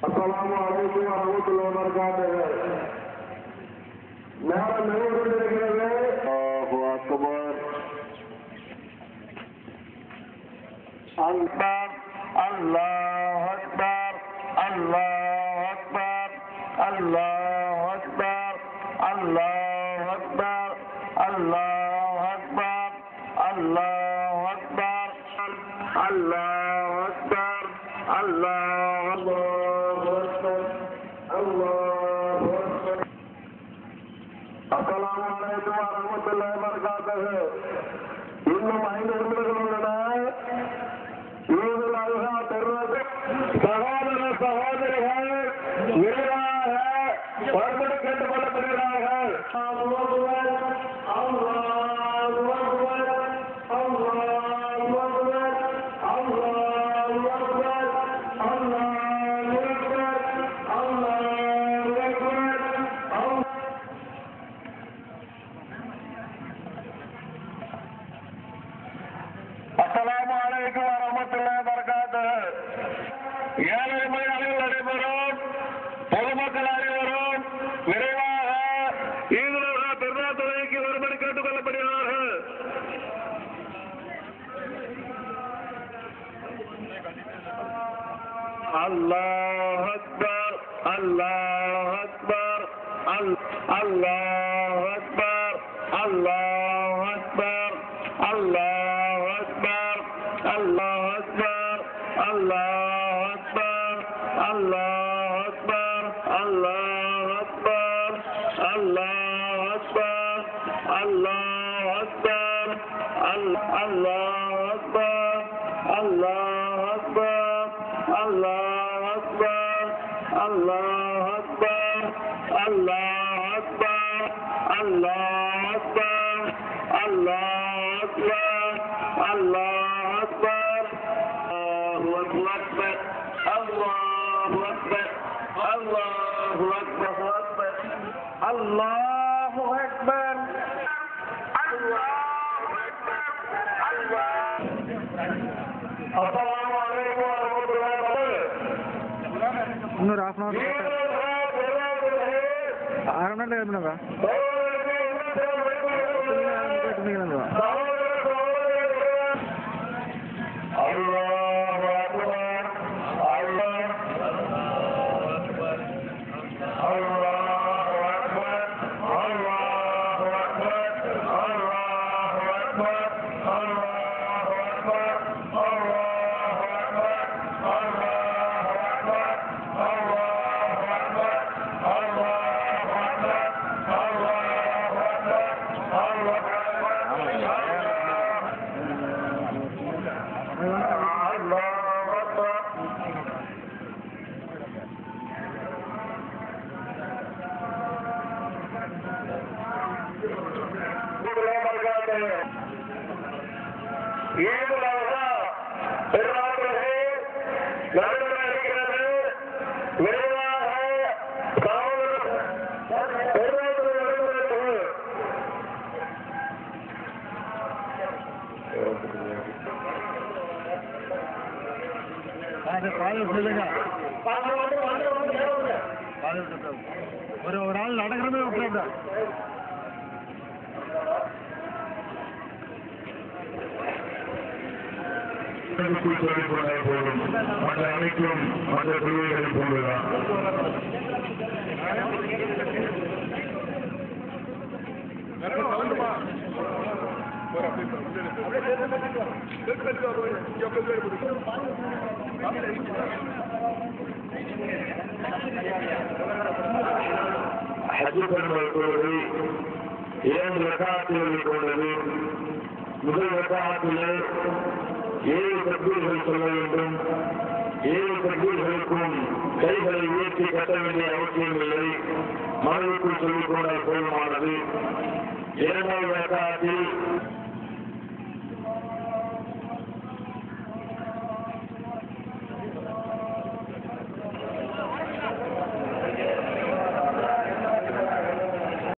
Assalamualaikum warahmatullahi wabarakatuh. Nama Allahu Akbar. Akbar, Allahu Akbar, Allahu Akbar, Allahu Akbar, Allahu Akbar, Allahu Akbar, Allahu Akbar, Allahu Akbar, Allahu Akbar, Allahu Akbar. Assalamualaikum warahmatullahi wabarakatuh. இன்னும் 5 நிமிடங்கள் உள்ளன. சகோதர சகோதரிகள் விரைவாக மறுபடி கேட்டுக் கொள்ளப்படுகிறார்கள். அஸ்ஸலாமுஅலைக்கும் வரஹ்மத்துல்லாஹி வபரகாத்துஹு. 7 மணி அளவில் நடைபெறும் பொதுமக்கள் அனைவரும் விரைவாக ஈதுல் பெருநா தொழுகைக்கு வரும்படி கேட்டுக் கொள்ளப்படுகிறார்கள். அல்லாஹ் அக்பர், அல்லாஹ் அக்பர், அல்லாஹ் அக்பர், அல்லாஹ் அக்பர், அல்லாஹ் அக்பர், அல்லாஹ் அக்பர், அல்லாஹ் அக்பர், அல்லாஹ் அக்பர், அல்லாஹ் அக்பர், அல்லாஹ் அக்பர், அல்லாஹ் அக்பர், அல்லாஹ் அக்பர், அல்லாஹ் அக்பர், அல்லாஹ் அக்பர், அல்லாஹ் அக்பர், அல்லாஹ் அக்பர், அல்லாஹ் அக்பர், அல்லாஹ் அக்பர், அல்லாஹ் அக்பர், அல்லாஹு அக்பர், அல்லாஹு அக்பர், அல்லாஹு அக்பர், அஸ்ஸலாமு அலைக்கும் வரஹ்மத்துல்லாஹி வபரகாத்துஹு. இன்னொரு half an hour அரை மணி நேரம் இருந்தவா ஒரு ஆள் நடக்கிறதே விட்டுறாங்க. போதும் மற்ற அனைத்தும் மற்ற பிரிவுகளை போன்றுதான். ஹஜ் பெருநாள் தொழுகை 2 ரக்காத்துகளை கொண்டது. முதல் ரக்காத்திலே 7 தக்பீர்கள் சொல்ல வேண்டும். 7 தக்பீர்களுக்கும் கைகளை உயர்த்தி கட்ட வேண்டிய அவசியமில்லை. மனதுக்குள் சொல்லிக் கொண்டால் போதுமானது. இரண்டாவது ரக்காத்தில்